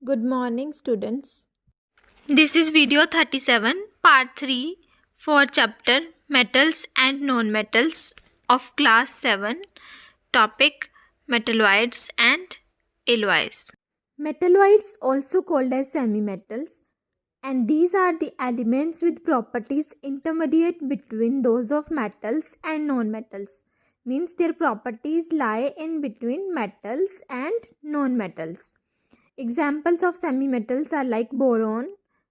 Good morning, students. This is video 37, part 3 for chapter Metals and Non-Metals of class 7, topic Metalloids and Alloys. Metalloids, also called as semimetals, and these are the elements with properties intermediate between those of metals and non-metals. Means their properties lie in between metals and non-metals. Examples of semimetals are like boron,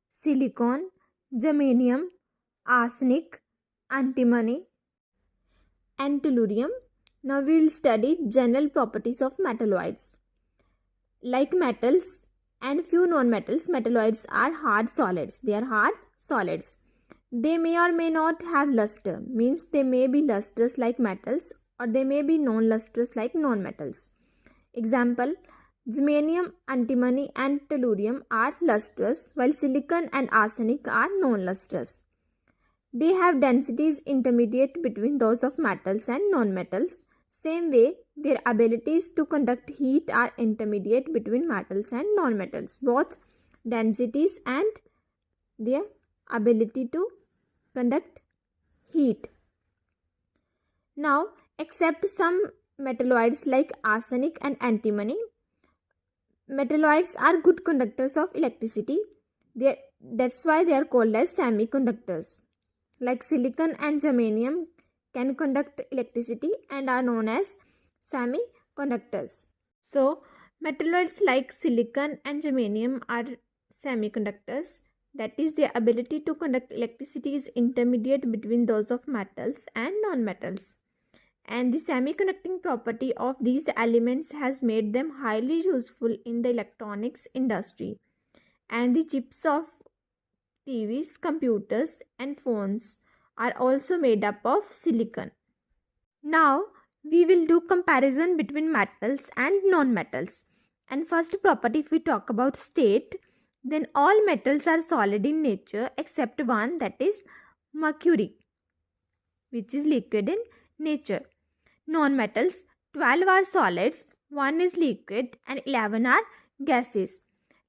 silicon, germanium, arsenic, antimony, and tellurium. Now we will study general properties of metalloids. Like metals and few non-metals, metalloids are hard solids. They are hard solids. They may or may not have luster, means they may be lustrous like metals or they may be non-lustrous like non-metals. Example, germanium, antimony and tellurium are lustrous while silicon and arsenic are non-lustrous. They have densities intermediate between those of metals and non-metals. Same way, their abilities to conduct heat are intermediate between metals and non-metals. Both densities and their ability to conduct heat. Now, except some metalloids like arsenic and antimony, metalloids are good conductors of electricity. That's why they are called as semiconductors. Like silicon and germanium can conduct electricity and are known as semiconductors. So, metalloids like silicon and germanium are semiconductors. That is, their ability to conduct electricity is intermediate between those of metals and non-metals. And the semiconducting property of these elements has made them highly useful in the electronics industry. And the chips of TVs, computers, and phones are also made up of silicon. Now, we will do comparison between metals and non-metals. And first property, if we talk about state, then all metals are solid in nature except one, that is mercury, which is liquid in nature. Non-metals, 12 are solids, 1 is liquid and 11 are gases.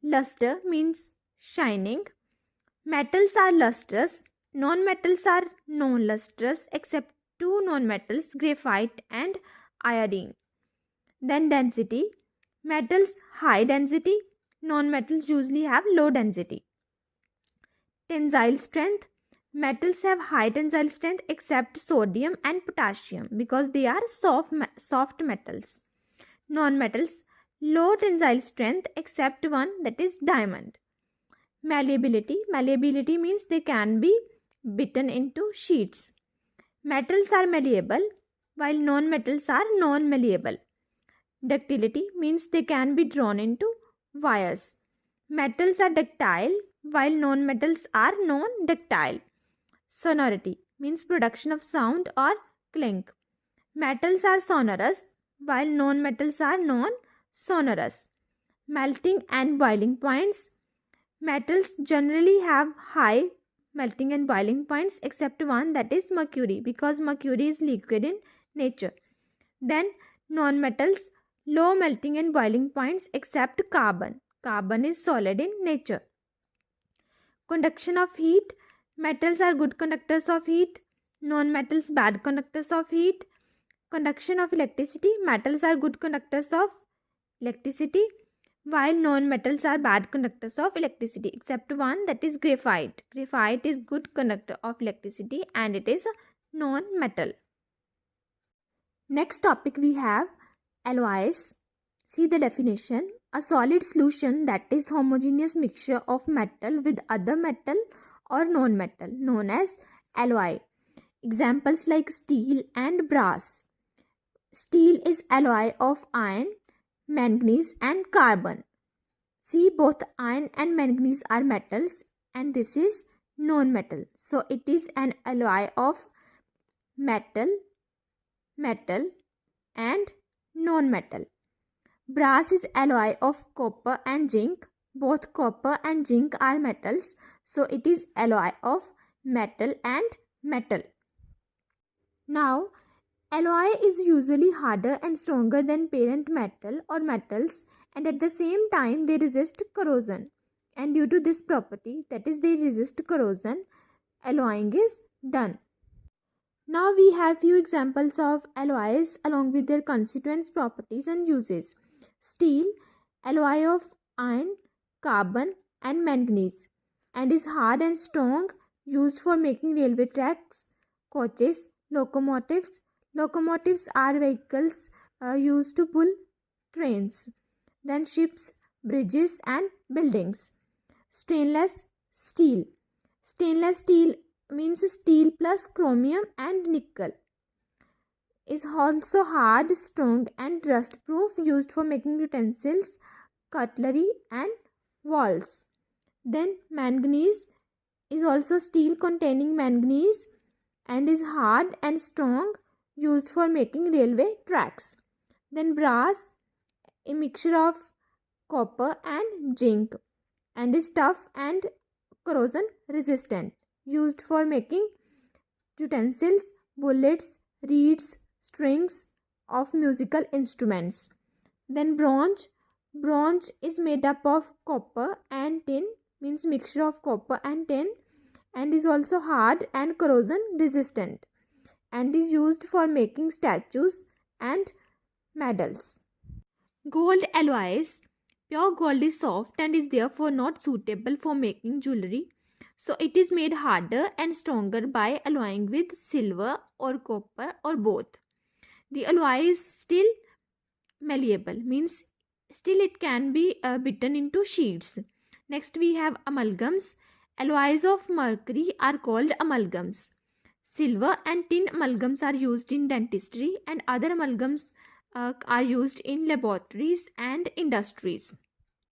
Luster means shining. Metals are lustrous, non-metals are non-lustrous except two non-metals, graphite and iodine. Then density, metals high density, non-metals usually have low density. Tensile strength, metals have high tensile strength except sodium and potassium because they are soft metals. Non-metals, low tensile strength except one, that is diamond. Malleability means they can be bitten into sheets. Metals are malleable while non-metals are non-malleable. Ductility means they can be drawn into wires. Metals are ductile while non-metals are non-ductile. Sonority means production of sound or clink. Metals are sonorous while non-metals are non-sonorous. Melting and boiling points, metals generally have high melting and boiling points except one, that is mercury, because mercury is liquid in nature. Then non-metals, low melting and boiling points except carbon. Carbon is solid in nature. Conduction of heat, metals are good conductors of heat, non-metals bad conductors of heat. Conduction of electricity, metals are good conductors of electricity while non-metals are bad conductors of electricity except one, that is graphite. Graphite is good conductor of electricity and it is a non-metal. Next topic we have alloys. See the definition. A solid solution that is homogeneous mixture of metal with other metal or non-metal known as alloy. Examples like steel and brass. Steel is alloy of iron, manganese and carbon. See, both iron and manganese are metals and this is non-metal. So it is an alloy of metal and non-metal. Brass is alloy of copper and zinc. Both copper and zinc are metals. So it is alloy of metal and metal. Now, alloy is usually harder and stronger than parent metal or metals and at the same time they resist corrosion. And due to this property, that is they resist corrosion, alloying is done. Now we have few examples of alloys along with their constituents, properties and uses. Steel, alloy of iron, carbon and manganese, and is hard and strong, used for making railway tracks, coaches, locomotives. Locomotives are vehicles used to pull trains. Then ships, bridges and buildings. Stainless steel. Stainless steel means steel plus chromium and nickel. Is also hard, strong and rust proof, used for making utensils, cutlery and walls. Then manganese is also steel containing manganese and is hard and strong, used for making railway tracks. Then brass, a mixture of copper and zinc, and is tough and corrosion resistant, used for making utensils, bullets, reeds, strings of musical instruments. Then bronze. Bronze is made up of copper and tin, means mixture of copper and tin, and is also hard and corrosion resistant, and is used for making statues and medals. Gold alloys. Pure gold is soft and is therefore not suitable for making jewelry. So it is made harder and stronger by alloying with silver or copper or both. The alloy is still malleable, means still it can be bitten into sheets. Next we have amalgams. Alloys of mercury are called amalgams. Silver and tin amalgams are used in dentistry, and other amalgams are used in laboratories and industries.